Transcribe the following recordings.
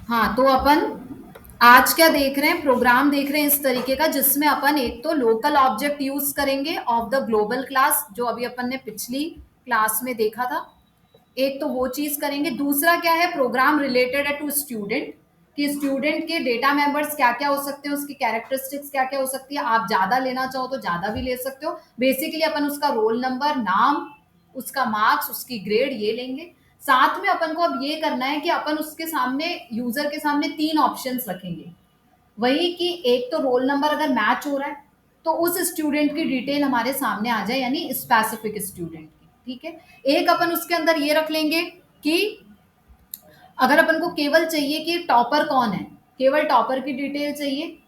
हाँ, तो अपन आज क्या देख रहे हैं, प्रोग्राम देख रहे हैं इस तरीके का जिसमें अपन एक तो लोकल ऑब्जेक्ट यूज करेंगे ऑफ द ग्लोबल क्लास, जो अभी अपन ने पिछली क्लास में देखा था। एक तो वो चीज करेंगे। दूसरा क्या है, प्रोग्राम रिलेटेड है टू स्टूडेंट, कि स्टूडेंट के डेटा मेंबर्स क्या क्या हो सकते हैं, उसकी कैरेक्टरिस्टिक्स क्या क्या हो सकती है। आप ज्यादा लेना चाहो तो ज्यादा भी ले सकते हो। बेसिकली अपन उसका रोल नंबर, नाम, उसका मार्क्स, उसकी ग्रेड ये लेंगे। साथ में अपन को अब ये करना है कि अपन उसके सामने, यूजर के सामने तीन ऑप्शंस रखेंगे। वही कि एक तो रोल नंबर अगर मैच हो रहा है तो उस स्टूडेंट की डिटेल हमारे सामने आ जाए, यानी स्पेसिफिक स्टूडेंट की। ठीक है। एक अपन उसके अंदर ये रख लेंगे कि अगर अपन को केवल चाहिए कि टॉपर कौन है, केवल टॉपर की डिटेल चाहिए,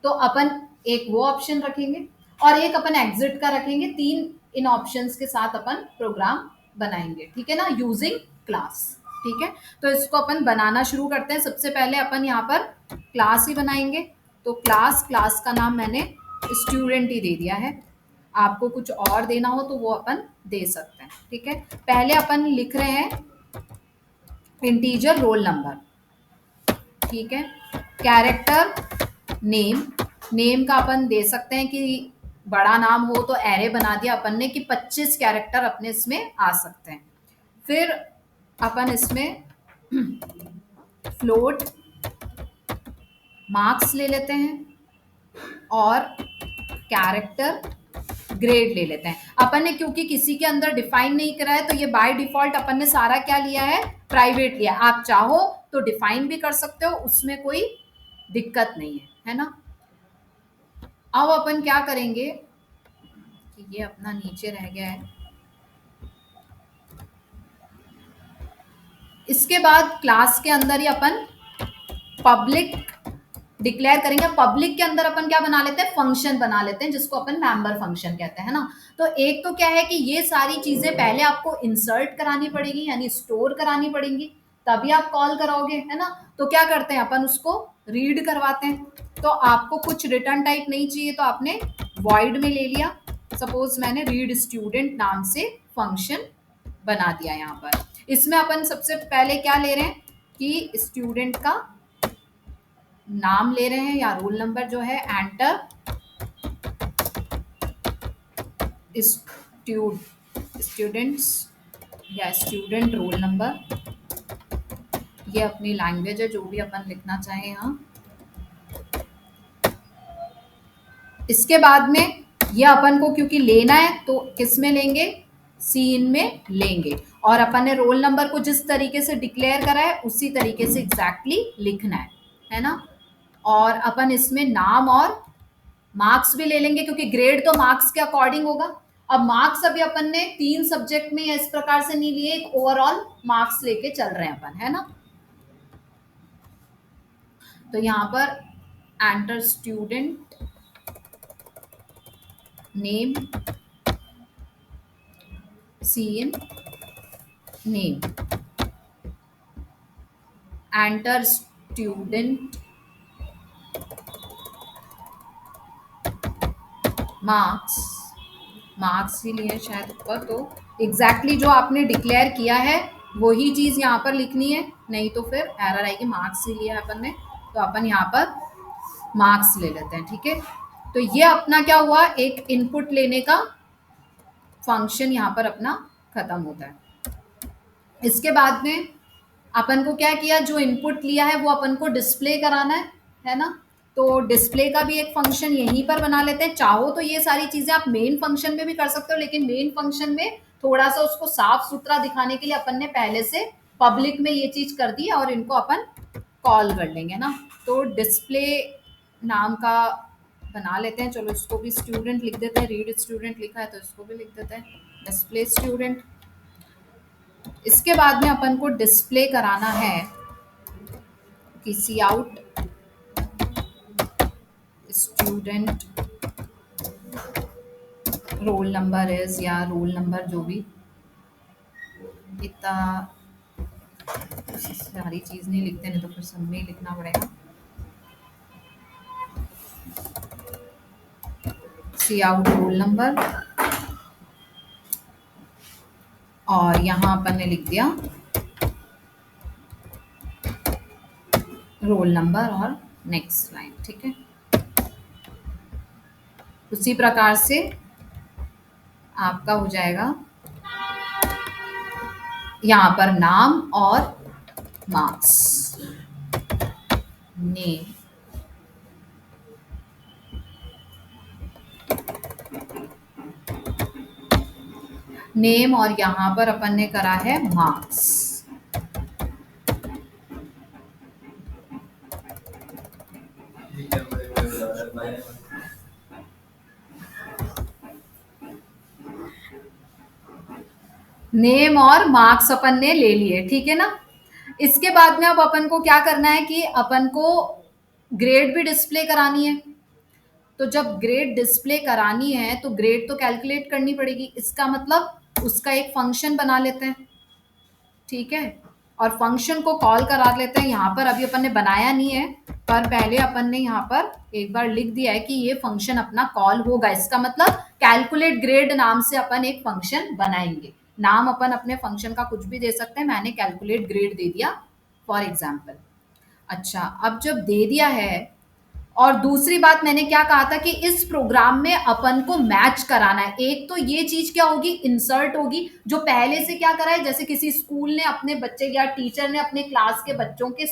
तो अपन एक वो ऑप्शन रखेंगे और एक अपन एग्जिट का रखेंगे। तीन इन ऑप्शंस के साथ अपन प्रोग्राम बनाएंगे। ठीक है ना, यूजिंग क्लास। ठीक है, तो इसको अपन बनाना शुरू करते हैं। सबसे पहले अपन यहाँ पर क्लास ही बनाएंगे। तो क्लास क्लास का नाम मैंने स्टूडेंट ही दे दिया है। आपको कुछ और देना हो तो वो अपन दे सकते हैं। ठीक है, पहले अपन लिख रहे हैं इंटीजर रोल नंबर। ठीक है, कैरेक्टर नेम, नेम का अपन दे सकते हैं कि बड़ा नाम हो तो एरे बना दिया अपन ने कि 25 कैरेक्टर अपने इसमें आ सकते हैं। फिर अपन इसमें फ्लोट मार्क्स ले लेते हैं और कैरेक्टर ग्रेड ले लेते हैं। अपन ने क्योंकि किसी के अंदर डिफाइन नहीं करा है तो ये बाय डिफॉल्ट अपन ने सारा क्या लिया है, प्राइवेट लिया। आप चाहो तो डिफाइन भी कर सकते हो, उसमें कोई दिक्कत नहीं है ना। अब अपन क्या करेंगे कि ये अपना नीचे रह गया है। इसके बाद क्लास के अंदर ही अपन पब्लिक डिक्लेयर करेंगे। पब्लिक के अंदर अपन क्या बना लेते हैं, फंक्शन बना लेते हैं जिसको अपन मेंबर फंक्शन कहते हैं ना। तो एक तो क्या है कि ये सारी चीजें पहले आपको इंसर्ट करानी पड़ेगी, यानी स्टोर करानी पड़ेंगी, तभी आप कॉल कराओगे, है ना। तो क्या करते हैं अपन, उसको रीड करवाते हैं। तो आपको कुछ रिटर्न टाइप नहीं चाहिए तो आपने वॉइड में ले लिया। सपोज मैंने रीड स्टूडेंट नाम से फंक्शन बना दिया। यहाँ पर इसमें अपन सबसे पहले क्या ले रहे हैं कि स्टूडेंट का नाम ले रहे हैं या रोल नंबर जो है, एंटर स्टूडेंट्स या स्टूडेंट रोल नंबर। ये अपनी लैंग्वेज है, जो भी अपन लिखना चाहें यहाँ। इसके बाद में ये अपन को क्योंकि लेना है तो किस में लेंगे, सीन में लेंगे। और अपन ने रोल नंबर को जिस तरीके से डिक्लेयर करा है उसी तरीके से एग्जैक्टली लिखना है ना। और अपन इसमें नाम और मार्क्स भी ले लेंगे क्योंकि ग्रेड तो मार्क्स के अकॉर्डिंग होगा। अब मार्क्स अभी अपन ने 3 सब्जेक्ट में या इस प्रकार से नहीं लिए, एक ओवरऑल मार्क्स लेके चल रहे हैं अपन, है ना। तो यहाँ पर enter student name, cin name, enter student marks, marks ही लिए शायद ऊपर। तो एग्जैक्टली जो आपने डिक्लेयर किया है वही चीज यहाँ पर लिखनी है, नहीं तो फिर एरर आएगी। मार्क्स ही लिया है अपन ने तो अपन यहाँ पर मार्क्स ले लेते हैं। ठीक है, तो ये अपना क्या हुआ, एक इनपुट लेने का फंक्शन यहाँ पर अपना खत्म होता है। इसके बाद में अपन को क्या किया, जो इनपुट लिया है वो अपन को डिस्प्ले कराना है ना। तो डिस्प्ले का भी एक फंक्शन यहीं पर बना लेते हैं। चाहो तो ये सारी चीजें आप मेन फंक्शन में भी कर सकते हो, लेकिन मेन फंक्शन में थोड़ा सा उसको साफ सुथरा दिखाने के लिए अपन ने पहले से पब्लिक में ये चीज कर दी है और इनको अपन कॉल कर लेंगे ना। तो डिस्प्ले नाम का बना लेते हैं। चलो इसको भी स्टूडेंट लिख देते हैं, रीड स्टूडेंट लिखा है तो इसको भी लिख देते हैं डिस्प्ले स्टूडेंट। इसके बाद में अपन को डिस्प्ले कराना है कि cout student roll number is, या रोल नंबर जो भी, इतना सारी चीज नहीं लिखते, नहीं तो फिर सब में ही लिखना पड़ेगा। सी आउट रोल नंबर, और यहाँ अपन ने लिख दिया रोल नंबर और नेक्स्ट लाइन, ठीक है। उसी प्रकार से आपका हो जाएगा यहाँ पर नाम और मार्क्स, नेम, नेम और यहाँ पर अपन ने करा है मार्क्स। नेम और मार्क्स अपन ने ले लिए, ठीक है ना। इसके बाद में अब अपन को क्या करना है कि अपन को ग्रेड भी डिस्प्ले करानी है। तो जब ग्रेड डिस्प्ले करानी है तो ग्रेड तो कैलकुलेट करनी पड़ेगी। इसका मतलब उसका एक फंक्शन बना लेते हैं, ठीक है। और फंक्शन को कॉल करा लेते हैं। यहाँ पर अभी अपन ने बनाया नहीं है, पर पहले अपन ने यहाँ पर एक बार लिख दिया है कि ये फंक्शन अपना कॉल होगा। इसका मतलब कैलकुलेट ग्रेड नाम से अपन एक फंक्शन बनाएंगे। नाम अपन अपने फंक्शन का कुछ भी दे सकते हैं। मैंने कैलकुलेट ग्रेड दे दिया फॉर एग्जाम्पल। अच्छा, अब जब दे दिया है, और दूसरी बात मैंने क्या कहा था कि इस प्रोग्राम में अपन को मैच कराना है। एक तो ये चीज क्या होगी, इंसर्ट होगी, जो पहले से क्या करा है, जैसे किसी स्कूल ने अपने बच्चे या टीचर ने अपने क्लास के बच्चों के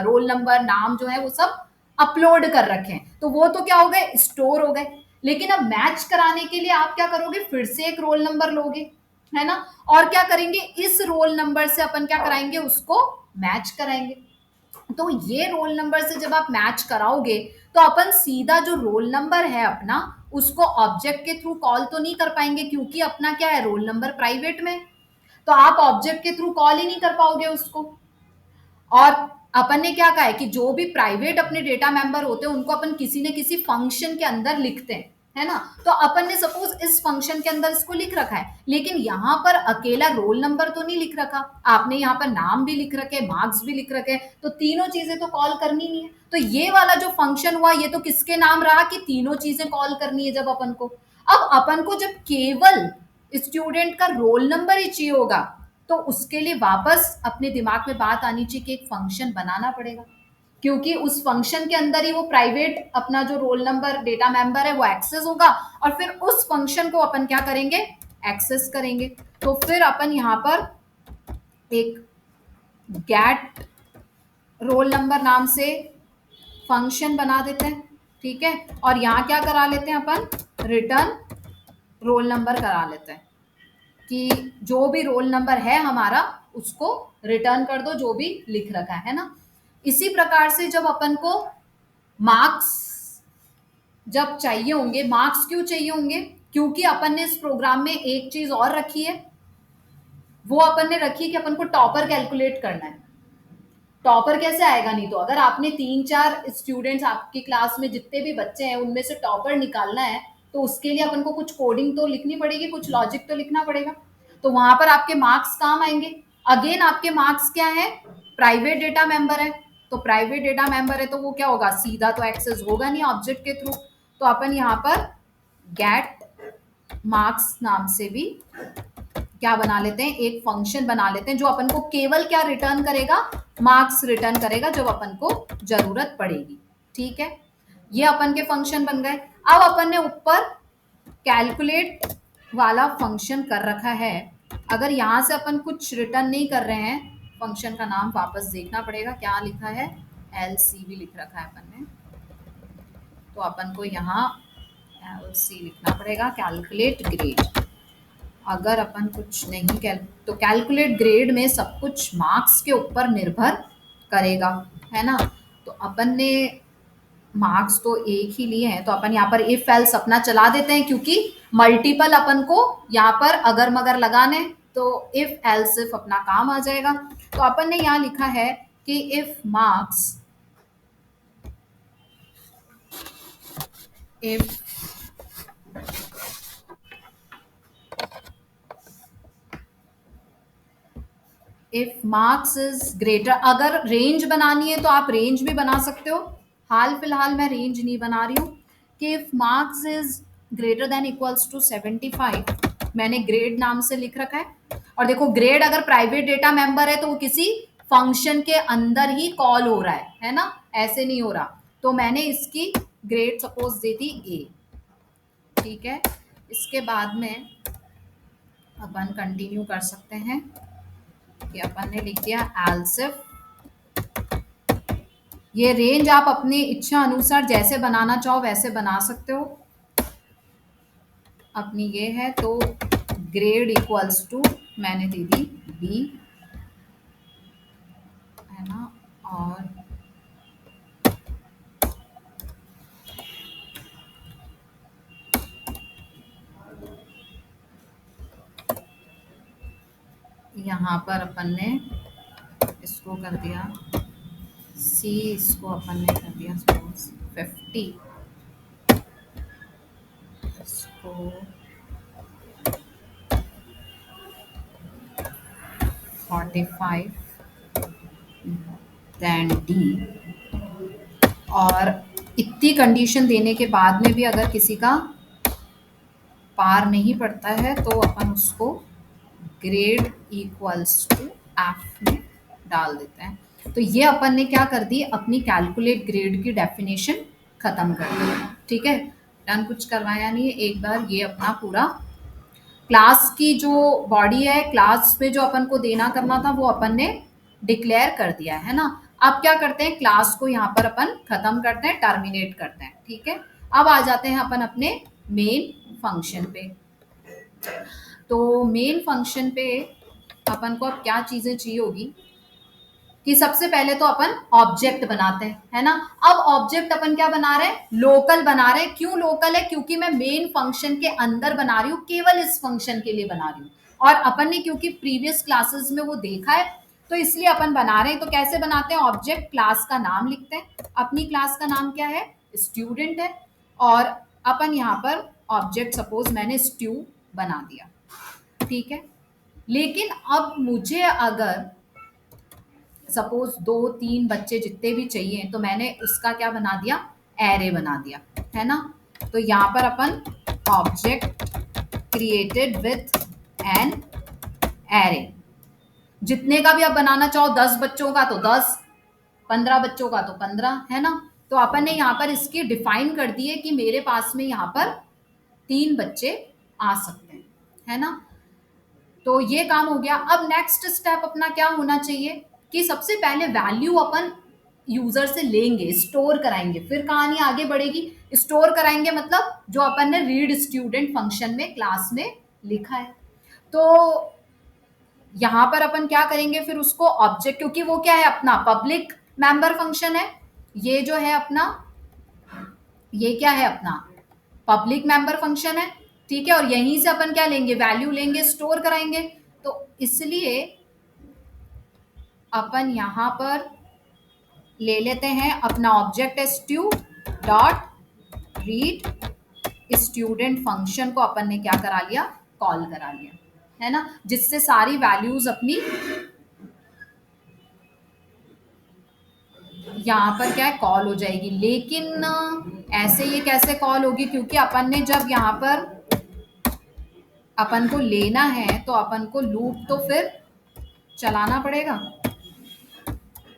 रोल नंबर, नाम जो है वो सब अपलोड कर रखे हैं, तो वो तो क्या हो गए, स्टोर हो गए। लेकिन अब मैच कराने के लिए आप क्या करोगे, फिर से एक रोल नंबर लोगे, है ना। और क्या करेंगे, इस रोल नंबर से अपन क्या कराएंगे, उसको मैच कराएंगे। तो ये रोल नंबर से जब आप मैच कराओगे तो अपन सीधा जो रोल नंबर है अपना, उसको ऑब्जेक्ट के थ्रू कॉल तो नहीं कर पाएंगे, क्योंकि अपना क्या है, रोल नंबर प्राइवेट में। तो आप ऑब्जेक्ट के थ्रू कॉल ही नहीं कर पाओगे उसको। और अपन ने क्या कहा है कि जो भी प्राइवेट अपने डेटा मेंबर होते हैं उनको अपन किसी न किसी फंक्शन के अंदर लिखते हैं, है ना। तो अपन ने सपोज इस फंक्शन के अंदर इसको लिख रखा है, लेकिन यहाँ पर अकेला रोल नंबर तो नहीं लिख रखा, आपने यहाँ पर नाम भी लिख रखे, मार्क्स भी लिख रखे, तो तीनों चीजें तो कॉल करनी नहीं है। तो ये वाला जो फंक्शन हुआ, ये तो किसके नाम रहा कि तीनों चीजें कॉल करनी है जब अपन को। अब अपन को जब केवल स्टूडेंट का रोल नंबर ही चाहिए होगा, तो उसके लिए वापस अपने दिमाग में बात आनी चाहिए कि एक फंक्शन बनाना पड़ेगा, क्योंकि उस फंक्शन के अंदर ही वो प्राइवेट अपना जो रोल नंबर डेटा मेंबर है वो एक्सेस होगा, और फिर उस फंक्शन को अपन क्या करेंगे, एक्सेस करेंगे। तो फिर अपन यहाँ पर एक गेट रोल नंबर नाम से फंक्शन बना देते हैं, ठीक है। और यहाँ क्या करा लेते हैं अपन, रिटर्न रोल नंबर करा लेते हैं कि जो भी रोल नंबर है हमारा उसको रिटर्न कर दो, जो भी लिख रखा है ना। इसी प्रकार से जब अपन को मार्क्स जब चाहिए होंगे, मार्क्स क्यों चाहिए होंगे, क्योंकि अपन ने इस प्रोग्राम में एक चीज और रखी है, वो अपन ने रखी कि अपन को टॉपर कैलकुलेट करना है। टॉपर कैसे आएगा, नहीं तो अगर आपने 3-4 स्टूडेंट्स आपकी क्लास में जितने भी बच्चे हैं उनमें से टॉपर निकालना है, तो उसके लिए अपन को कुछ कोडिंग तो लिखनी पड़ेगी, कुछ लॉजिक तो लिखना पड़ेगा। तो वहां पर आपके मार्क्स काम आएंगे। अगेन आपके मार्क्स क्या है, प्राइवेट डेटा मेंबर है, तो प्राइवेट डेटा मेंबर है तो वो क्या होगा, सीधा तो एक्सेस होगा नहीं ऑब्जेक्ट के थ्रू। तो अपन यहाँ पर गेट मार्क्स नाम से भी क्या बना लेते हैं, एक फंक्शन बना लेते हैं, जो अपन को केवल क्या रिटर्न करेगा, मार्क्स रिटर्न करेगा जब अपन को जरूरत पड़ेगी, ठीक है। ये अपन के फंक्शन बन गए। अब अपन ने ऊपर कैलकुलेट वाला फंक्शन कर रखा है। अगर यहाँ से अपन कुछ रिटर्न नहीं कर रहे हैं, फंक्शन का नाम वापस देखना पड़ेगा, क्या लिखा है, LCV लिख रखा है अपन ने, तो अपन को यहाँ LC लिखना पड़ेगा, कैलकुलेट ग्रेड। अगर अपन कुछ नहीं तो कैलकुलेट ग्रेड में सब कुछ मार्क्स के ऊपर निर्भर करेगा, है ना। तो अपन ने मार्क्स तो एक ही लिए हैं, तो अपन यहाँ पर इफ एल्स अपना चला देते हैं, क्योंकि मल्टीपल अपन को यहाँ पर अगर मगर लगाने, तो इफ एल्स इफ अपना काम आ जाएगा। तो अपन ने यहाँ लिखा है कि if marks, if if marks is greater, अगर रेंज बनानी है तो आप रेंज भी बना सकते हो, हाल फिलहाल मैं रेंज नहीं बना रही हूँ, कि if marks is greater than equals to 75, मैंने ग्रेड नाम से लिख रखा है। और देखो ग्रेड अगर प्राइवेट डेटा मेंबर है तो वो किसी फंक्शन के अंदर ही कॉल हो रहा है ना, ऐसे नहीं हो रहा। तो मैंने इसकी ग्रेड सपोज दे दी ए, ठीक है। इसके बाद में अपन कंटिन्यू कर सकते हैं कि अपन ने लिख दिया एल्सिफ। ये रेंज आप अपनी इच्छा अनुसार जैसे बनाना चाहो वैसे बना सकते हो। अपनी ये है तो ग्रेड इक्वल्स टू मैंने दे दी बी, है ना, और यहाँ पर अपन ने इसको कर दिया सी, इसको अपन ने कर दिया सपोज 50, इसको 45, देन डी। और इतनी कंडीशन देने के बाद में भी अगर किसी का पार नहीं पड़ता है तो अपन उसको ग्रेड इक्वल्स टू एफ में डाल देते हैं। तो ये अपन ने क्या कर दी, अपनी कैलकुलेट ग्रेड की डेफिनेशन खत्म कर दी, ठीक है। डन, कुछ करवाया नहीं है। एक बार ये अपना पूरा क्लास की जो बॉडी है, क्लास में जो अपन को देना करना था वो अपन ने डिक्लेयर कर दिया है ना। अब क्या करते हैं, क्लास को यहाँ पर अपन खत्म करते हैं, टर्मिनेट करते हैं, ठीक है। अब आ जाते हैं अपन अपने मेन फंक्शन पे। तो मेन फंक्शन पे अपन को अब क्या चीजें चाहिए होगी कि सबसे पहले तो अपन ऑब्जेक्ट बनाते हैं, है ना। अब ऑब्जेक्ट अपन क्या बना रहे हैं, लोकल बना रहे हैं। क्यों लोकल है, क्योंकि मैं मेन फंक्शन के अंदर बना रही हूँ, केवल इस फंक्शन के लिए बना रही हूँ। और अपन ने क्योंकि प्रीवियस क्लासेस में वो देखा है तो इसलिए अपन बना रहे हैं। तो कैसे बनाते हैं, ऑब्जेक्ट क्लास का नाम लिखते हैं। अपनी क्लास का नाम क्या है, स्टूडेंट है। और अपन यहाँ पर ऑब्जेक्ट सपोज मैंने स्टू बना दिया, ठीक है। लेकिन अब मुझे अगर सपोज 2-3 बच्चे जितने भी चाहिए तो मैंने उसका क्या बना दिया, एरे बना दिया, है ना। तो यहाँ पर अपन object created with an array, जितने का भी आप बनाना चाहो, 10 बच्चों का तो 10, 15 बच्चों का तो 15, है ना। तो अपन ने यहाँ पर इसकी डिफाइन कर दी है कि मेरे पास में यहाँ पर 3 बच्चे आ सकते हैं, है ना। तो ये काम हो गया। अब नेक्स्ट स्टेप अपना क्या होना चाहिए कि सबसे पहले वैल्यू अपन यूजर से लेंगे, स्टोर कराएंगे, फिर कहानी आगे बढ़ेगी। स्टोर कराएंगे मतलब जो अपन ने रीड स्टूडेंट फंक्शन में क्लास में लिखा है। तो यहां पर अपन क्या करेंगे, फिर उसको ऑब्जेक्ट, क्योंकि वो क्या है अपना पब्लिक मेंबर फंक्शन है, ये जो है अपना, ये क्या है अपना पब्लिक मेंबर फंक्शन है, ठीक है। और यहीं से अपन क्या लेंगे, वैल्यू लेंगे, स्टोर कराएंगे। तो इसलिए अपन यहां पर ले लेते हैं अपना object stu dot read student function को अपन ने क्या करा लिया, कॉल करा लिया, है ना, जिससे सारी वैल्यूज अपनी यहाँ पर क्या है कॉल हो जाएगी। लेकिन ऐसे ये कैसे कॉल होगी, क्योंकि अपन ने जब यहाँ पर अपन को लेना है तो अपन को लूप तो फिर चलाना पड़ेगा।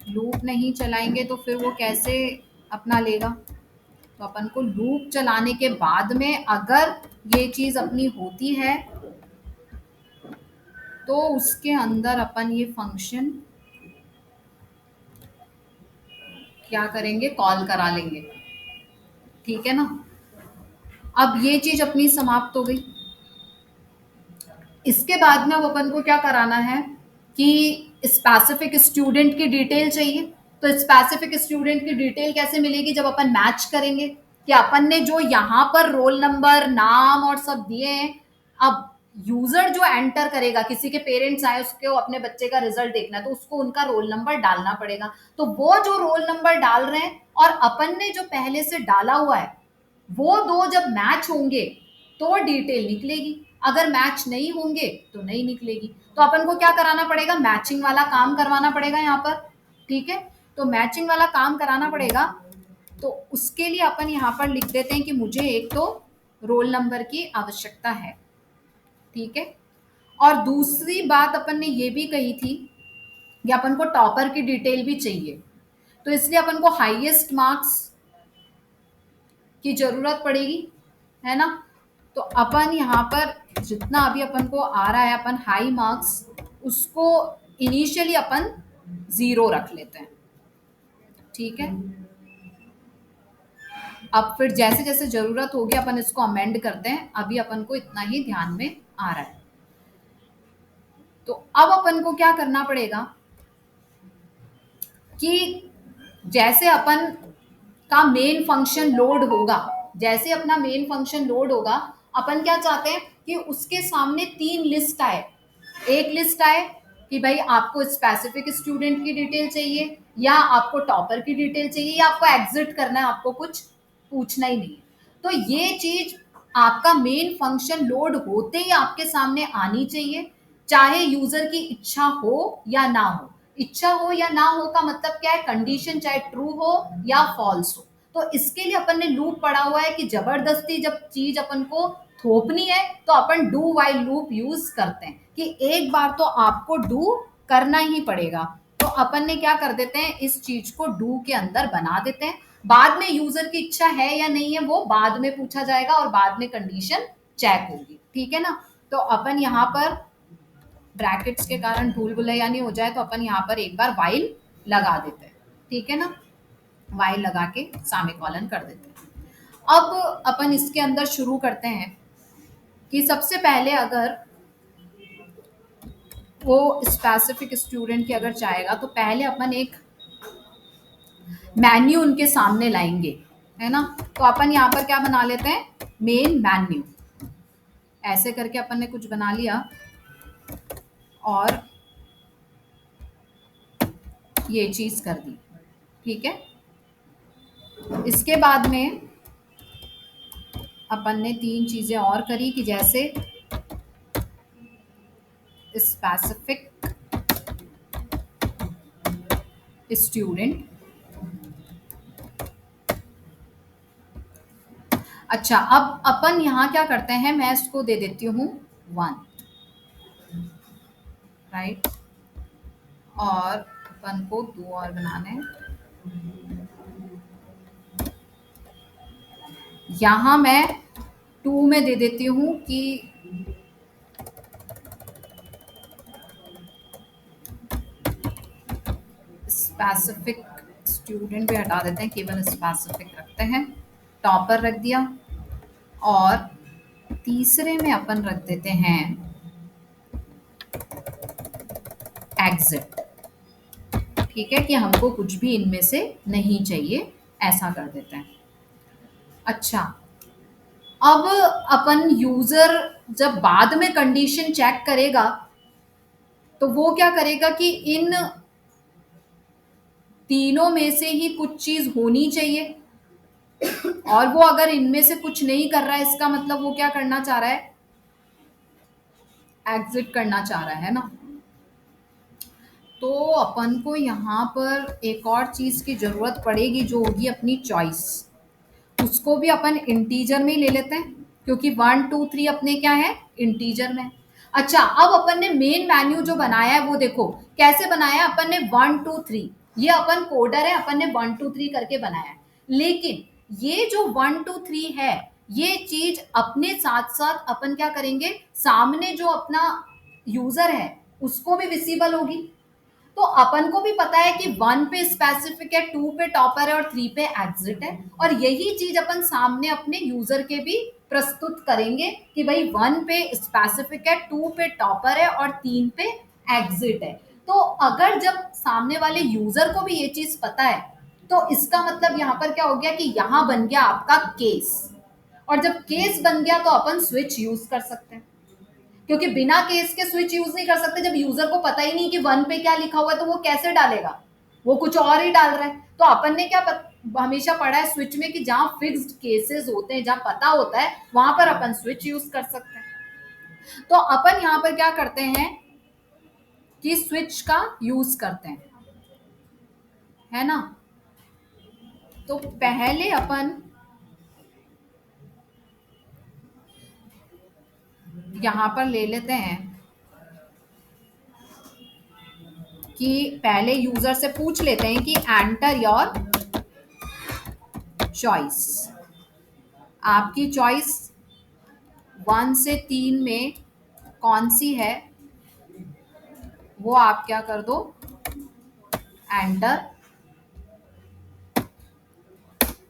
लूप नहीं चलाएंगे तो फिर वो कैसे अपना लेगा। तो अपन को लूप चलाने के बाद में अगर ये चीज अपनी होती है तो उसके अंदर अपन ये फंक्शन क्या करेंगे, कॉल करा लेंगे, ठीक है ना। अब ये चीज अपनी समाप्त हो गई। इसके बाद में अब अपन को क्या कराना है कि स्पेसिफिक स्टूडेंट की डिटेल चाहिए। तो स्पेसिफिक स्टूडेंट की डिटेल कैसे मिलेगी, जब अपन मैच करेंगे कि अपन ने जो यहाँ पर रोल नंबर, नाम और सब दिए हैं, अब यूजर जो एंटर करेगा, किसी के पेरेंट्स आए उसको अपने बच्चे का रिजल्ट देखना है तो उसको उनका रोल नंबर डालना पड़ेगा। तो वो जो रोल नंबर डाल रहे हैं और अपन ने जो पहले से डाला हुआ है वो दो जब मैच होंगे तो डिटेल निकलेगी, अगर मैच नहीं होंगे तो नहीं निकलेगी। तो अपन को क्या कराना पड़ेगा, मैचिंग वाला काम करवाना पड़ेगा यहाँ पर, ठीक है। तो मैचिंग वाला काम कराना पड़ेगा। तो उसके लिए अपन यहाँ पर लिख देते हैं कि मुझे एक तो रोल नंबर की आवश्यकता है, ठीक है। और दूसरी बात अपन ने ये भी कही थी या अपन को टॉपर की डिटेल भी चाहिए, तो इसलिए अपन को हाईएस्ट मार्क्स की जरूरत पड़ेगी, है ना। तो अपन यहाँ पर जितना अभी अपन को आ रहा है, अपन हाई मार्क्स उसको इनिशियली अपन 0 रख लेते हैं, ठीक है। अब फिर जैसे जैसे जरूरत होगी अपन इसको अमेंड करते हैं, अभी अपन को इतना ही ध्यान में आ रहा है। तो अब अपन को क्या करना पड़ेगा कि जैसे अपन का मेन फंक्शन लोड होगा, जैसे अपना मेन फंक्शन लोड होगा, अपन क्या चाहते हैं कि उसके सामने 3 लिस्ट आए। एक लिस्ट आए कि भाई आपको स्पेसिफिक स्टूडेंट की डिटेल चाहिए, या आपको टॉपर की डिटेल चाहिए, या आपको एग्जिट करना है, आपको कुछ पूछना ही नहीं है। तो ये चीज आपका मेन फंक्शन लोड होते ही आपके सामने आनी चाहिए, चाहे यूजर की इच्छा हो या ना हो। इच्छा हो या ना हो का मतलब क्या है, कंडीशन चाहे ट्रू हो या फॉल्स हो। तो इसके लिए अपन ने लूप पढ़ा हुआ है कि जबरदस्ती जब चीज अपन को थोपनी है तो अपन डू वाइल लूप यूज करते हैं कि एक बार तो आपको डू करना ही पड़ेगा। तो अपन ने क्या कर देते हैं, इस चीज को डू के अंदर बना देते हैं। बाद में यूजर की इच्छा है या नहीं है वो बाद में पूछा जाएगा और बाद में कंडीशन चेक होगी, ठीक है ना। तो अपन यहाँ पर ब्रैकेट्स के कारण भूल भुलैया नहीं हो जाए तो अपन यहाँ पर एक बार वाइल लगा देते हैं, ठीक है ना। वाइल लगा के सेमीकोलन कर देते हैं। अब अपन इसके अंदर शुरू करते हैं कि सबसे पहले अगर वो स्पेसिफिक स्टूडेंट की अगर चाहेगा तो पहले अपन एक मेन्यू उनके सामने लाएंगे, है ना। तो अपन यहाँ पर क्या बना लेते हैं, मेन मेन्यू, ऐसे करके अपन ने कुछ बना लिया और ये चीज कर दी, ठीक है। इसके बाद में अपन ने 3 चीजें और करी कि जैसे स्पेसिफिक स्टूडेंट। अच्छा, अब अपन यहाँ क्या करते हैं, मैं इसको दे देती हूँ 1, राइट। और अपन को 2 और बनाने हैं। यहाँ मैं 2 में दे देती हूँ कि स्पेसिफिक स्टूडेंट भी हटा देते हैं, केवल स्पेसिफिक रखते हैं। टॉपर रख दिया और तीसरे में अपन रख देते हैं एग्जिट, ठीक है, कि हमको कुछ भी इनमें से नहीं चाहिए, ऐसा कर देते हैं। अच्छा, अब अपन यूजर जब बाद में कंडीशन चेक करेगा तो वो क्या करेगा कि इन तीनों में से ही कुछ चीज होनी चाहिए, और वो अगर इनमें से कुछ नहीं कर रहा है इसका मतलब वो क्या करना चाह रहा है, एग्जिट करना चाह रहा है ना। तो अपन को यहाँ पर एक और चीज की जरूरत पड़ेगी जो होगी अपनी चॉइस। उसको भी अपन इंटीजर में ही ले लेते हैं क्योंकि 1 2 3 अपने क्या है, इंटीजर में। अच्छा, अब अपन ने मेन मेन्यू जो बनाया है वो देखो कैसे बनाया है, अपन ने 1 2 3, ये अपन कोडर है, अपन ने 1 2 3 करके बनाया है। लेकिन ये जो 1 2 3 है, ये चीज अपने साथ साथ अपन क्या करेंगे, सामने जो अपना यूजर है उसको भी विजिबल होगी। तो अपन को भी पता है कि 1 पे स्पेसिफिक है, 2 पे टॉपर है और 3 पे एग्जिट है, और यही चीज अपन सामने अपने यूजर के भी प्रस्तुत करेंगे कि भाई 1 पे स्पेसिफिक है, 2 पे टॉपर है और 3 पे एग्जिट है। तो अगर जब सामने वाले यूजर को भी ये चीज पता है तो इसका मतलब यहाँ पर क्या हो गया कि यहाँ बन गया आपका केस, और जब केस बन गया तो अपन स्विच यूज कर सकते हैं, क्योंकि बिना केस के स्विच यूज नहीं कर सकते। जब यूजर को पता ही नहीं कि 1 पे क्या लिखा हुआ है तो वो कैसे डालेगा, वो कुछ और ही डाल रहा है। तो अपन ने क्या हमेशा पढ़ा है स्विच में कि जहां फिक्स्ड केसेस होते हैं, जहां पता होता है वहां पर अपन स्विच यूज कर सकते हैं। तो अपन यहाँ पर क्या करते हैं कि स्विच का यूज करते हैं, है ना। तो पहले अपन यहाँ पर ले लेते हैं कि पहले यूजर से पूछ लेते हैं कि एंटर योर चॉइस, आपकी चॉइस 1 से 3 में कौन सी है, वो आप क्या कर दो, एंटर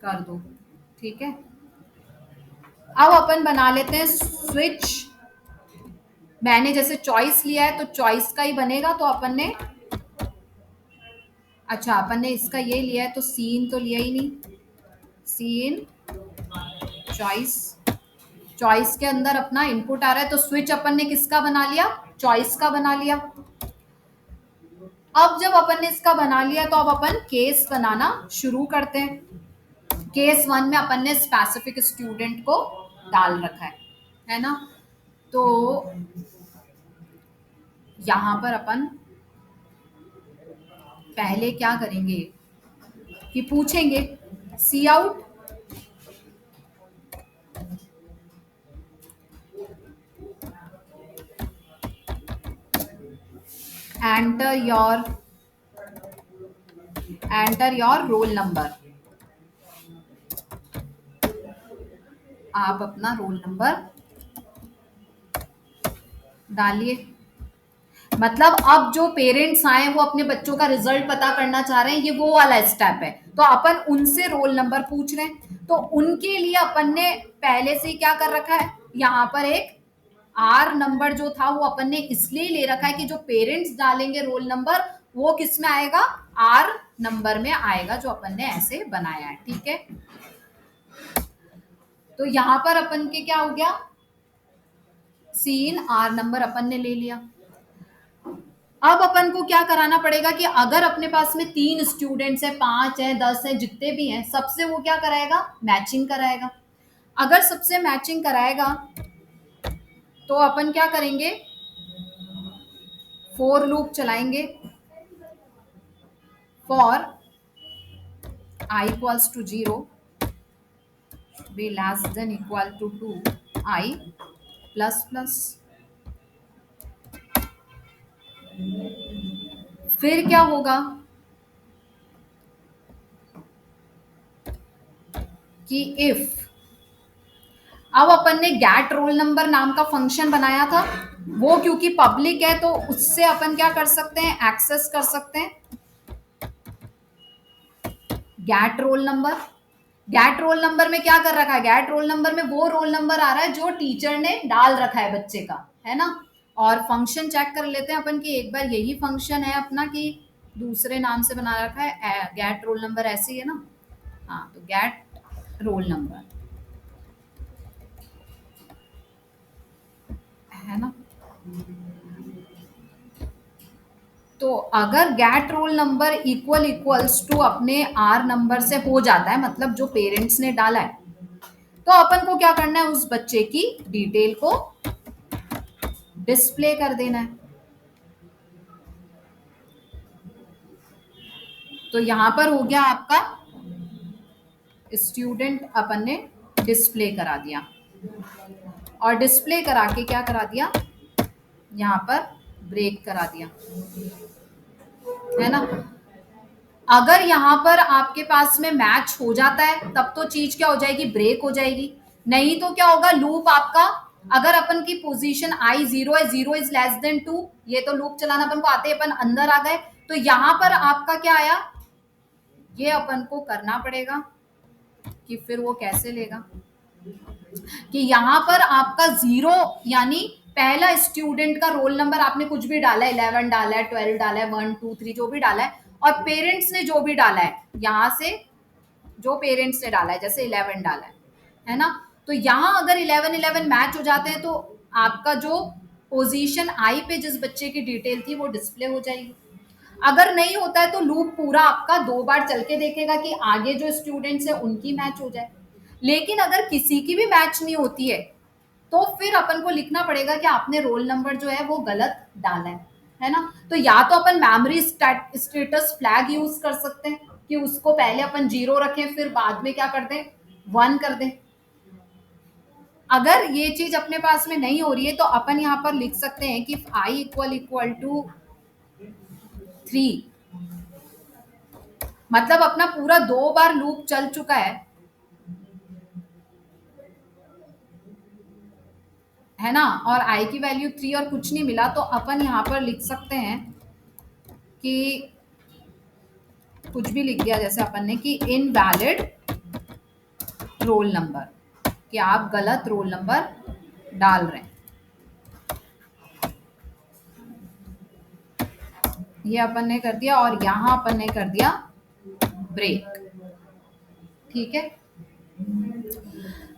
कर दो। ठीक है, अब अपन बना लेते हैं स्विच। मैंने जैसे चॉइस लिया है तो चॉइस का ही बनेगा, तो अपन ने, अच्छा अपन ने इसका ये लिया है तो सीन तो लिया ही नहीं, सीन चॉइस, चॉइस के अंदर अपना इनपुट आ रहा है तो स्विच अपन ने किसका बना लिया, चॉइस का बना लिया। अब जब अपन ने इसका बना लिया तो अब अपन केस बनाना शुरू करते हैं। केस 1 में अपन ने स्पेसिफिक स्टूडेंट को डाल रखा है ना। तो यहां पर अपन पहले क्या करेंगे कि पूछेंगे cout, enter your roll number, आप अपना रोल नंबर डालिए। मतलब अब जो पेरेंट्स आए वो अपने बच्चों का रिजल्ट पता करना चाह रहे हैं, ये वो वाला स्टेप है, तो अपन उनसे रोल नंबर पूछ रहे हैं। तो उनके लिए अपन ने पहले से ही क्या कर रखा है, यहाँ पर एक आर नंबर जो था वो अपन ने इसलिए ले रखा है कि जो पेरेंट्स डालेंगे रोल नंबर वो किस में आएगा, आर नंबर में आएगा, जो अपन ने ऐसे बनाया है। ठीक है, तो यहां पर अपन के क्या हो गया, सीन आर नंबर अपन ने ले लिया। अब अपन को क्या कराना पड़ेगा कि अगर अपने पास में 3 स्टूडेंट्स हैं, 5 हैं, 10 हैं, जितने भी हैं, सबसे वो क्या कराएगा, मैचिंग कराएगा। अगर सबसे मैचिंग कराएगा तो अपन क्या करेंगे, फॉर लूप चलाएंगे, for I equals to 0 B less than equal to 2 i plus plus. फिर क्या होगा कि इफ, अब अपन ने गेट रोल नंबर नाम का फंक्शन बनाया था, वो क्योंकि पब्लिक है तो उससे अपन क्या कर सकते हैं, एक्सेस कर सकते हैं get roll number. Get roll number में क्या कर रखा है, गेट रोल नंबर में वो रोल नंबर आ रहा है जो टीचर ने डाल रखा है बच्चे का, है ना। और फंक्शन चेक कर लेते हैं अपन कि एक बार यही फंक्शन है अपना कि दूसरे नाम से बना रखा है, गेट रोल नंबर ऐसे ही है ना। हाँ, तो गेट रोल नंबर है ना। तो अगर get roll number equals to अपने आर नंबर से हो जाता है, मतलब जो पेरेंट्स ने डाला है, तो अपन को क्या करना है, उस बच्चे की डिटेल को डिस्प्ले कर देना है। तो यहां पर हो गया आपका स्टूडेंट, अपन ने डिस्प्ले करा दिया, और डिस्प्ले करा के क्या करा दिया, यहां पर ब्रेक करा दिया, है ना। अगर यहाँ पर आपके पास में मैच हो जाता है तब तो चीज क्या हो जाएगी, ब्रेक हो जाएगी। नहीं तो क्या होगा, लूप आपका, अगर अपन की पोजीशन आई 0 है, 0 इज लेस देन 2, ये तो लूप चलाना अपन को आते, अपन अंदर आ गए, तो यहां पर आपका क्या आया, ये अपन को करना पड़ेगा कि फिर वो कैसे लेगा, कि यहां पर आपका 0 यानी पहला स्टूडेंट का रोल नंबर आपने कुछ भी डाला है, 11 डाला है, 12 डाला है, 1 2 3 जो भी डाला है, और पेरेंट्स ने जो भी डाला है, यहां से जो पेरेंट्स ने डाला है, जैसे 11 डाला है ना। तो यहां अगर 11 मैच हो जाते हैं तो आपका जो पोजीशन आई पे जिस बच्चे की डिटेल थी वो डिस्प्ले हो जाएगी। अगर नहीं होता है तो लूप पूरा आपका 2 बार चल के देखेगा कि आगे जो स्टूडेंट्स है उनकी मैच हो जाए। लेकिन अगर किसी की भी मैच नहीं होती है तो फिर अपन को लिखना पड़ेगा कि आपने रोल नंबर जो है वो गलत डाला है ना। तो या तो अपन मेमोरी स्टेटस फ्लैग यूज कर सकते हैं कि उसको पहले अपन 0 रखें, फिर बाद में क्या कर दें, 1 कर दें। अगर ये चीज अपने पास में नहीं हो रही है तो अपन यहाँ पर लिख सकते हैं कि आई इक्वल टू 3, मतलब अपना पूरा 2 बार लूप चल चुका है ना, और आई की वैल्यू 3 और कुछ नहीं मिला, तो अपन यहाँ पर लिख सकते हैं कि कुछ भी लिख दिया जैसे अपन ने कि इनवैलिड रोल नंबर, कि आप गलत रोल नंबर डाल रहे हैं। ये अपन ने कर दिया और यहां अपन ने कर दिया ब्रेक। ठीक है,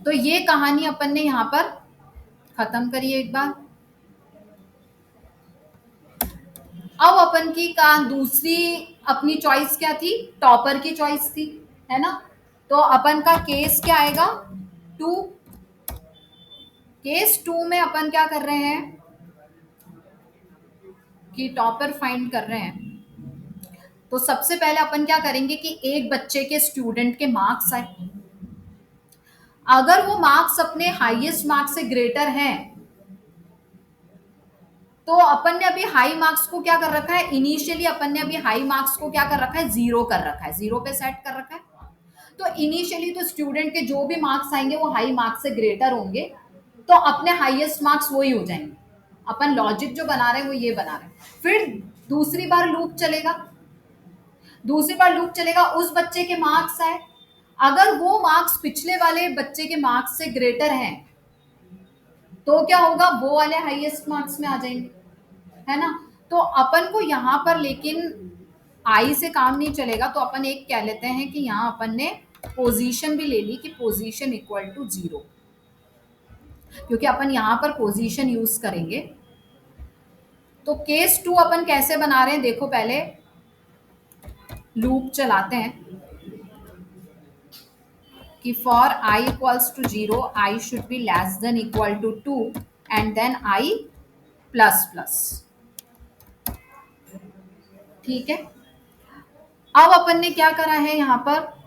तो ये कहानी अपन ने यहां पर खत्म करी एक बार। अब अपन की का दूसरी अपनी चॉइस क्या थी, टॉपर की चॉइस थी, है ना। तो अपन का केस क्या आएगा, 2। केस 2 में अपन क्या कर रहे हैं कि टॉपर फाइंड कर रहे हैं। तो सबसे पहले अपन क्या करेंगे कि एक बच्चे के स्टूडेंट के मार्क्स आए, अगर वो मार्क्स अपने हाईएस्ट मार्क्स से ग्रेटर हैं, तो अपन ने अभी हाई मार्क्स को क्या कर रखा है, इनिशियली अपन ने अभी हाई मार्क्स को क्या कर रखा है, 0 कर रखा है, 0 पे सेट कर रखा है। तो इनिशियली तो स्टूडेंट के जो भी मार्क्स आएंगे वो हाई मार्क्स से ग्रेटर होंगे, तो अपने हाईएस्ट मार्क्स वही हो जाएंगे। अपन लॉजिक जो बना रहे हैं वो ये बना रहे हैं। फिर दूसरी बार लूप चलेगा, दूसरी बार लूप चलेगा, उस बच्चे के मार्क्स आए, अगर वो मार्क्स पिछले वाले बच्चे के मार्क्स से ग्रेटर हैं, तो क्या होगा, वो वाले हाईएस्ट मार्क्स में आ जाएंगे, है ना। तो अपन को यहाँ पर लेकिन आई से काम नहीं चलेगा, तो अपन एक कह लेते हैं कि यहाँ अपन ने पोजीशन भी ले ली कि पोजीशन इक्वल टू 0, क्योंकि अपन यहाँ पर पोजीशन यूज करेंगे। तो केस 2 अपन कैसे बना रहे हैं देखो, पहले लूप चलाते हैं कि for I equals to 0 I should be less than equal to 2 and then I plus plus. ठीक है, अब अपन ने क्या करा है यहाँ पर,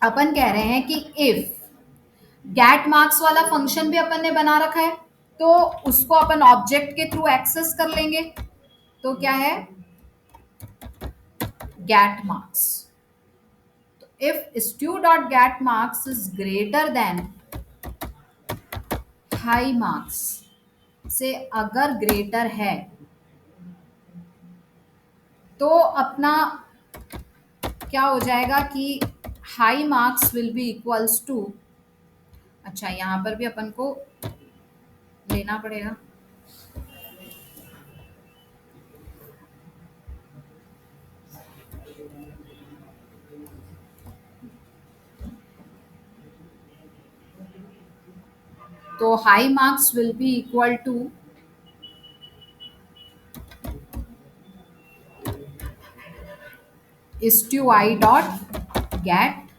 अपन कह रहे हैं कि इफ गेट मार्क्स वाला फंक्शन भी अपन ने बना रखा है, तो उसको अपन ऑब्जेक्ट के थ्रू एक्सेस कर लेंगे। तो क्या है, गेट मार्क्स। तो if stu dot get marks is greater then high marks से अगर ग्रेटर है, तो अपना क्या हो जाएगा कि high marks will be equals to, अच्छा यहां पर भी अपन को लेना पड़ेगा, तो high marks will be equal to stu I dot get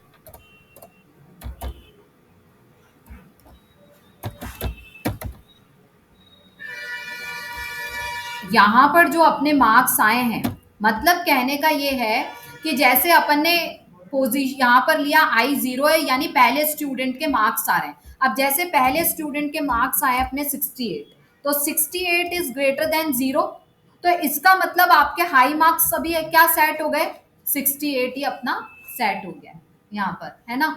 यहां पर जो अपने मार्क्स आए हैं, मतलब कहने का ये है कि जैसे अपन ने पोजीशन यहाँ पर लिया आई 0 है, यानी पहले स्टूडेंट के मार्क्स आ रहे हैं। अब जैसे पहले स्टूडेंट के मार्क्स आए अपने 68, तो 68 इज ग्रेटर देन 0, तो इसका मतलब आपके हाई मार्क्स सभी क्या सेट हो गए, 68 ही अपना सेट हो गया यहाँ पर, है ना।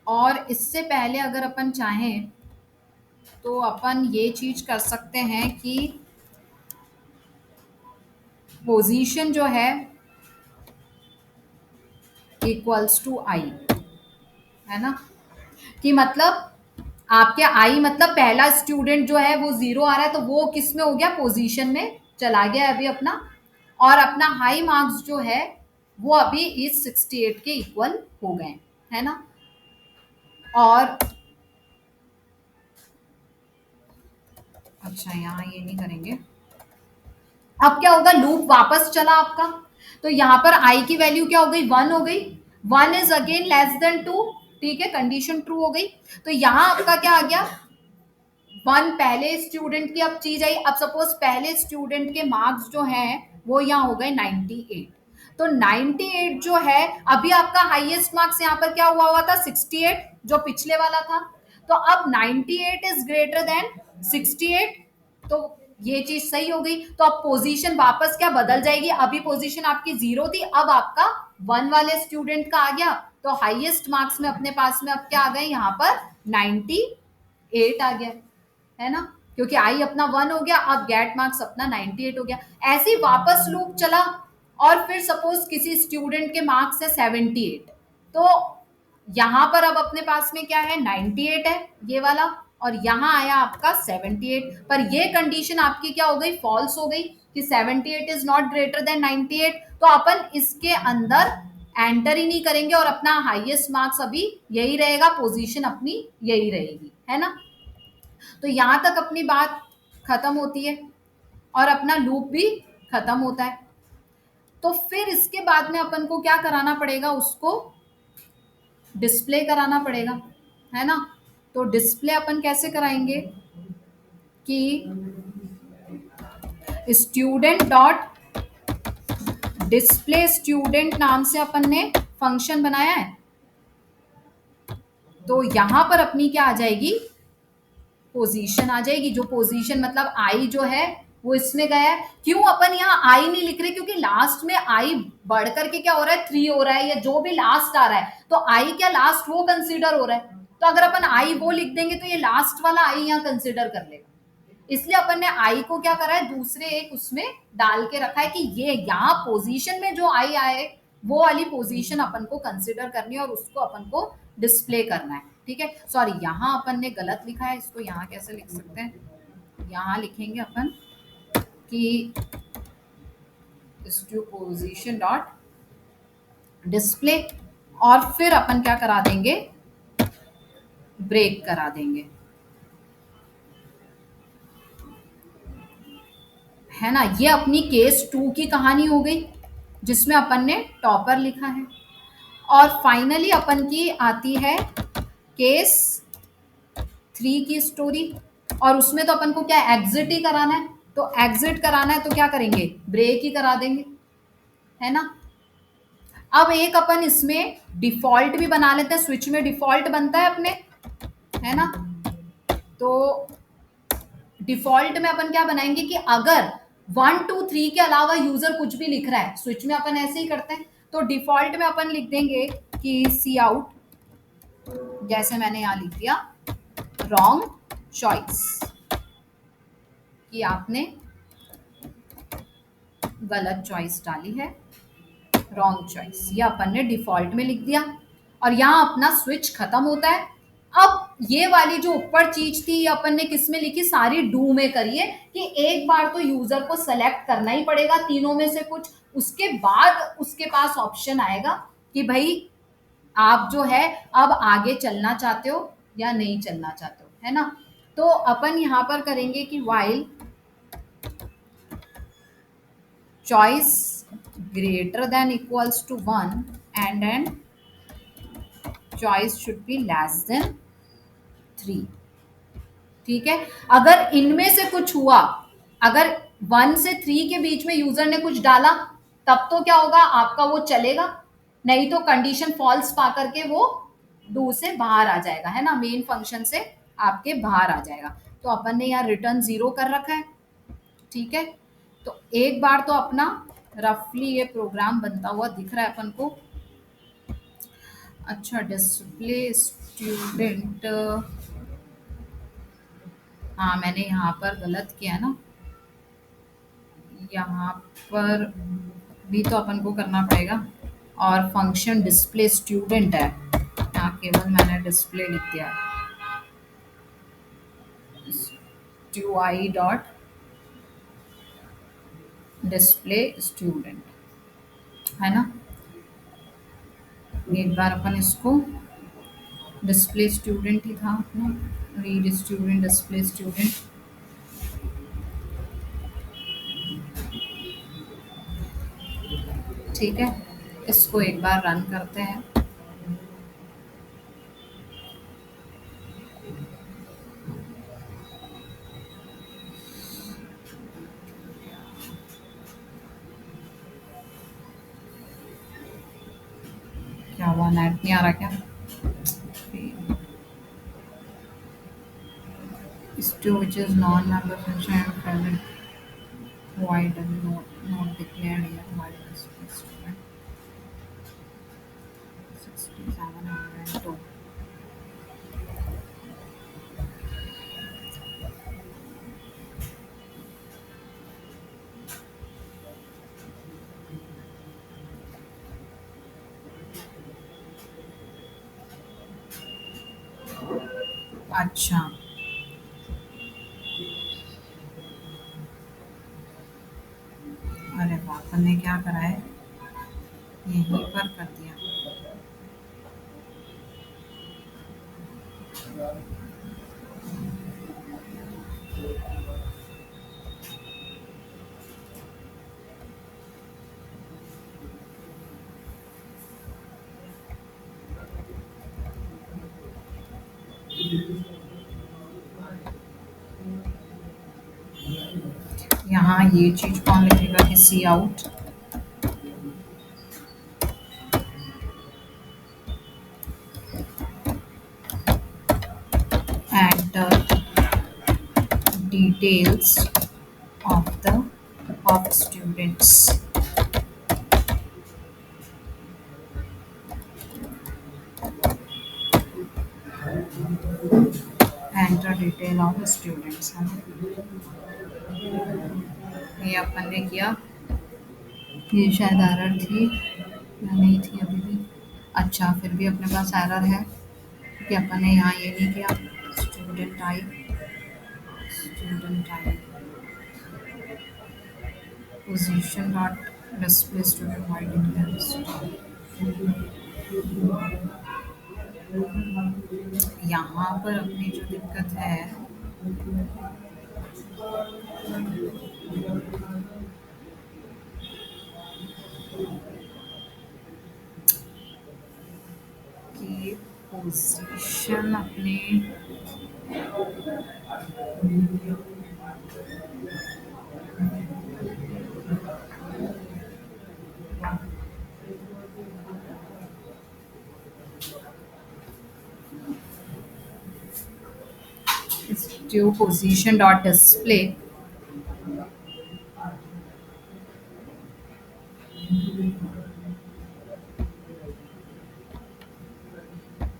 और इससे पहले अगर अपन चाहें तो अपन ये चीज कर सकते हैं कि पोजीशन जो है इक्वल्स टू आई, है ना, कि मतलब आपके आई मतलब पहला स्टूडेंट जो है वो 0 आ रहा है, तो वो किस में हो गया, पोजीशन में चला गया अभी अपना, और अपना हाई मार्क्स जो है वो अभी इस 68 के इक्वल हो गए, है ना। और अच्छा यहाँ ये नहीं करेंगे, अब क्या होगा, लूप वापस चला आपका, तो यहाँ पर आई की वैल्यू क्या हो गई, 1 हो गई, 1 इज अगेन लेस देन 2, ठीक है, कंडीशन ट्रू हो गई। तो यहाँ आपका क्या आ गया, 1 पहले स्टूडेंट की अब चीज आई, अब सपोज पहले स्टूडेंट के मार्क्स जो हैं वो यहाँ हो गए 98, तो 98 जो है अभी आपका हाईएस्ट मार्क्स यहाँ पर क्या हुआ हुआ था, 68 जो पिछले वाला था, तो अब 98 इज ग्रेटर देन 68। तो ये चीज सही हो गई। तो अब पोजीशन वापस क्या बदल जाएगी, अभी पोजीशन आपकी 0 थी, अब आपका 1 वाले स्टूडेंट का आ गया। तो हाईएस्ट मार्क्स में अपने पास में अब क्या आ गए यहाँ पर 98 आ गया, है ना, क्योंकि आई अपना 1 हो गया, अब गेट मार्क्स अपना 98 हो गया। ऐसे ही वापस लूप चला। और फिर सपोज किसी स्टूडेंट के मार्क्स है 78, तो यहां पर अब अपने पास में क्या है 98 है ये वाला, और यहां आया आपका 78। पर ये कंडीशन आपकी क्या हो गई, फॉल्स हो गई कि 78 इज नॉट ग्रेटर देन 98। तो अपन इसके अंदर एंटर ही नहीं करेंगे और अपना हाईएस्ट मार्क्स अभी यही रहेगा, पोजीशन अपनी यही रहेगी, है ना। तो यहां तक अपनी बात खत्म होती है और अपना लूप भी खत्म होता है। तो फिर इसके बाद में अपन को क्या कराना पड़ेगा, उसको डिस्प्ले कराना पड़ेगा, है ना। तो डिस्प्ले अपन कैसे कराएंगे कि स्टूडेंट डॉट डिस्प्ले स्टूडेंट नाम से अपन ने फंक्शन बनाया है। तो यहां पर अपनी क्या आ जाएगी, पोजीशन आ जाएगी। जो पोजीशन मतलब आई जो है वो इसमें गया है। क्यों अपन यहाँ आई नहीं लिख रहे, क्योंकि लास्ट में आई बढ़ करके क्या हो रहा है 3 हो रहा है, या जो भी लास्ट आ रहा है, तो आई क्या लास्ट वो कंसीडर हो रहा है। तो अगर अपन आई वो लिख देंगे तो ये लास्ट वाला आई यहाँ कंसीडर कर लेगा। इसलिए अपन ने आई को क्या करा है, दूसरे एक उसमें डाल के रखा है कि ये यहाँ पोजीशन में जो आई आए वो वाली पोजीशन अपन को कंसिडर करनी है और उसको अपन को डिस्प्ले करना है। ठीक है, सॉरी यहाँ अपन ने गलत लिखा है, इसको यहाँ कैसे लिख सकते हैं, यहाँ लिखेंगे अपन कि पोजीशन डॉट डिस्प्ले, और फिर अपन क्या करा देंगे, ब्रेक करा देंगे, है ना। ये अपनी केस 2 की कहानी हो गई जिसमें अपन ने टॉपर लिखा है। और फाइनली अपन की आती है केस 3 की स्टोरी, और उसमें तो अपन को क्या एग्जिट ही कराना है। तो एग्जिट कराना है तो क्या करेंगे, ब्रेक ही करा देंगे, है ना। अब एक अपन इसमें डिफॉल्ट भी बना लेते हैं, स्विच में डिफॉल्ट बनता है अपने, है ना। तो डिफॉल्ट में अपन क्या बनाएंगे कि अगर 1 2 3 के अलावा यूजर कुछ भी लिख रहा है, स्विच में अपन ऐसे ही करते हैं, तो डिफॉल्ट में अपन लिख देंगे कि सी आउट, जैसे मैंने यहां लिख दिया रॉन्ग चॉइस, कि आपने गलत चॉइस डाली है, रॉन्ग चॉइस, ये अपन ने डिफॉल्ट में लिख दिया। और यहाँ अपना स्विच खत्म होता है। अब ये वाली जो ऊपर चीज थी ये अपन ने किस में लिखी, सारी डू में करिए कि एक बार तो यूजर को सेलेक्ट करना ही पड़ेगा तीनों में से कुछ, उसके बाद उसके पास ऑप्शन आएगा कि भाई आप जो है अब आगे चलना चाहते हो या नहीं चलना चाहते हो, है ना। तो अपन यहां पर करेंगे कि while choice greater than equals to 1 and then choice should be less than 3। ठीक है, अगर इनमें से कुछ हुआ, अगर 1 से 3 के बीच में यूजर ने कुछ डाला, तब तो क्या होगा, आपका वो चलेगा, नहीं तो कंडीशन फॉल्स पा करके वो डू से बाहर आ जाएगा, है ना, मेन फंक्शन से आपके बाहर आ जाएगा। तो अपन ने यहाँ रिटर्न 0 कर रखा है। ठीक है, तो एक बार तो अपना रफली ये प्रोग्राम बनता हुआ दिख रहा है अपन को। अच्छा, डिस्प्ले स्टूडेंट, हाँ मैंने यहाँ पर गलत किया ना, यहाँ पर भी तो अपन को करना पड़ेगा, और फंक्शन डिस्प्ले स्टूडेंट है, यहाँ केवल मैंने डिस्प्ले लिख दिया है, to I dot display student, है ना। एक बार अपन इसको डिस्प्ले स्टूडेंट ही था अपना, रीड स्टूडेंट डिस्प्ले स्टूडेंट, ठीक है, इसको एक बार रन करते हैं। क्या हुआ, नेट नहीं आ रहा क्या, इस to which is non-member function and private void and not declared here. Why is this student 6702? अच्छा, अरे वाह, अपन ने क्या करा है, यहीं पर कर दिया। यहाँ ये चीज कौन लिखेगा कि सी out and details of students, enter detail of students है ना? ये अपन ने किया, ये शायद एरर थी या नहीं थी अभी भी। अच्छा, फिर भी अपने पास एरर है क्योंकि अपन ने यहाँ ये नहीं किया। Student type position dot display student wide details. यहाँ पर अपनी जो दिक्कत है कि पोजीशन अपने जो पोजीशन डॉट डिस्प्ले